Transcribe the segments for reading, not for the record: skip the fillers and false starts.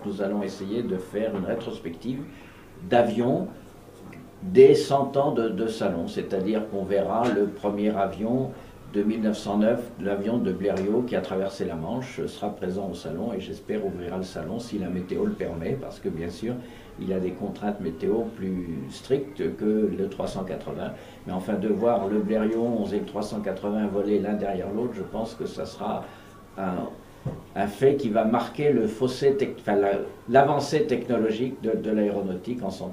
nous allons essayer de faire une rétrospective d'avions des 100 ans de salon, c'est-à-dire qu'on verra le premier avion de 1909, l'avion de Blériot qui a traversé la Manche, sera présent au salon et j'espère ouvrira le salon si la météo le permet, parce que bien sûr il a des contraintes météo plus strictes que le 380. Mais enfin, de voir le Blériot 11 et le 380 voler l'un derrière l'autre, je pense que ça sera un fait qui va marquer le fossé, l'avancée technologique de l'aéronautique en 100 ans.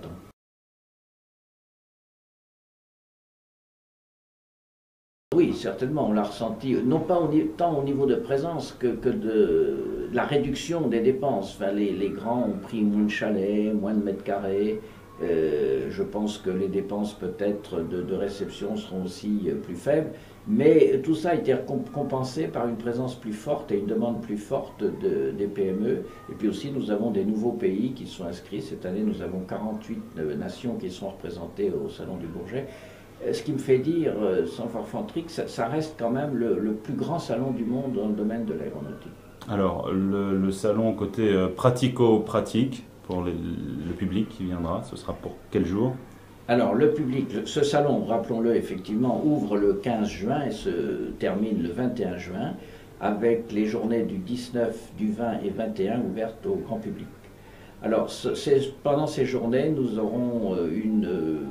Oui, certainement, on l'a ressenti, non pas tant au niveau de présence que de la réduction des dépenses. Enfin, les grands ont pris moins de chalets, moins de mètres carrés. Je pense que les dépenses peut-être de réception seront aussi plus faibles. Mais tout ça a été compensé par une présence plus forte et une demande plus forte des PME. Et puis aussi, nous avons des nouveaux pays qui sont inscrits. Cette année, nous avons 48 nations qui sont représentées au Salon du Bourget. Ce qui me fait dire, sans forfanterie, que ça reste quand même le plus grand salon du monde dans le domaine de l'aéronautique. Alors, le salon côté pratico-pratique, pour le public qui viendra, ce sera pour quel jour? Alors, le public, ce salon, rappelons-le effectivement, ouvre le 15 juin et se termine le 21 juin, avec les journées du 19, du 20 et 21 ouvertes au grand public. Alors, pendant ces journées, nous aurons une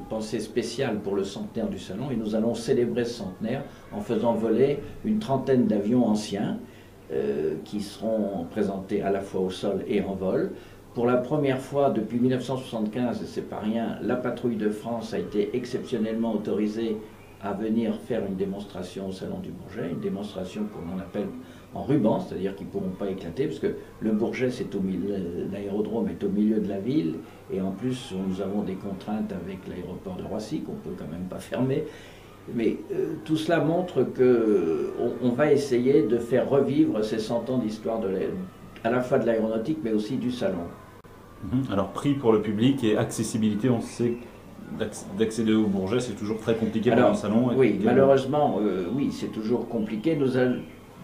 pensée spéciale pour le centenaire du salon et nous allons célébrer ce centenaire en faisant voler une trentaine d'avions anciens qui seront présentés à la fois au sol et en vol. Pour la première fois depuis 1975, et c'est pas rien, la patrouille de France a été exceptionnellement autorisée à venir faire une démonstration au Salon du Bourget, une démonstration qu'on appelle en ruban, c'est-à-dire qu'ils ne pourront pas éclater, parce que le Bourget, l'aérodrome est au milieu de la ville, et en plus, nous avons des contraintes avec l'aéroport de Roissy, qu'on ne peut quand même pas fermer. Mais tout cela montre qu'on va essayer de faire revivre ces 100 ans d'histoire à la fois de l'aéronautique, mais aussi du salon. Alors, prix pour le public et accessibilité, on sait d'accéder au Bourget, c'est toujours très compliqué pendant le salon. Oui, malheureusement, oui, c'est toujours compliqué.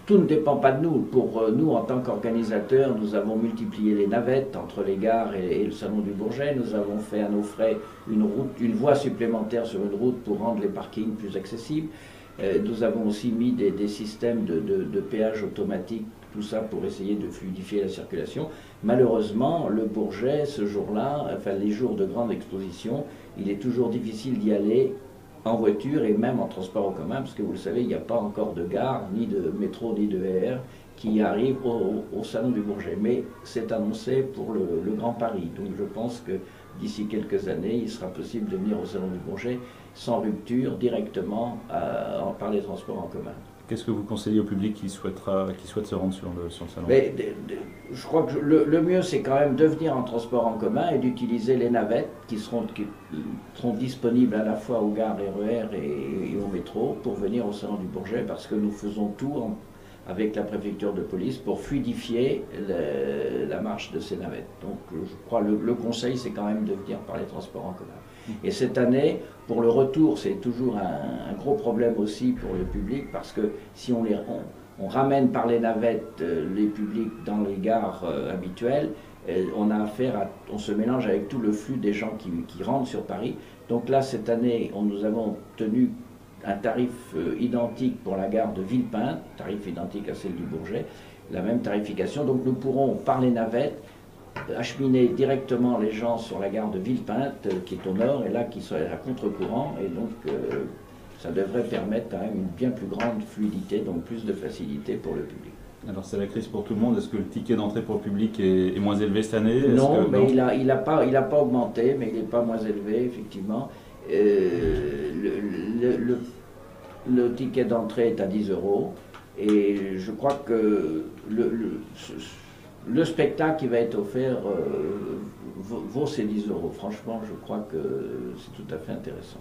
Tout ne dépend pas de nous. Pour nous, en tant qu'organisateurs, nous avons multiplié les navettes entre les gares et le salon du Bourget. Nous avons fait à nos frais une voie supplémentaire sur une route pour rendre les parkings plus accessibles. Nous avons aussi mis des systèmes de péage automatique, tout ça pour essayer de fluidifier la circulation. Malheureusement, le Bourget, ce jour-là, enfin les jours de grande exposition, il est toujours difficile d'y aller en voiture et même en transport en commun, parce que vous le savez, il n'y a pas encore de gare, ni de métro, ni de RER qui arrive au Salon du Bourget. Mais c'est annoncé pour le Grand Paris. Donc je pense que d'ici quelques années, il sera possible de venir au Salon du Bourget sans rupture, directement par les transports en commun. Qu'est-ce que vous conseillez au public qui souhaite se rendre sur le salon? Je crois que le mieux, c'est quand même de venir en transport en commun et d'utiliser les navettes qui seront disponibles à la fois aux gares RER et au métro pour venir au Salon du Bourget, parce que nous faisons tout avec la préfecture de police pour fluidifier la marche de ces navettes. Donc je crois que le conseil, c'est quand même de venir par les transports en commun. Et cette année, pour le retour, c'est toujours un gros problème aussi pour le public, parce que si on ramène par les navettes les publics dans les gares habituelles, on se mélange avec tout le flux des gens qui rentrent sur Paris. Donc là, cette année, nous avons obtenu un tarif identique pour la gare de Villepinte, tarif identique à celle du Bourget, la même tarification. Donc nous pourrons, par les navettes, acheminer directement les gens sur la gare de Villepinte, qui est au nord, et là qui serait à contre-courant, et donc ça devrait permettre quand même une bien plus grande fluidité, donc plus de facilité pour le public. Alors c'est la crise pour tout le monde. Est-ce que le ticket d'entrée pour le public est moins élevé cette année? Non, mais il n'a pas augmenté, mais il n'est pas moins élevé, effectivement. Le ticket d'entrée est à 10 €, et je crois que le spectacle qui va être offert vaut ces 10 €. Franchement, je crois que c'est tout à fait intéressant.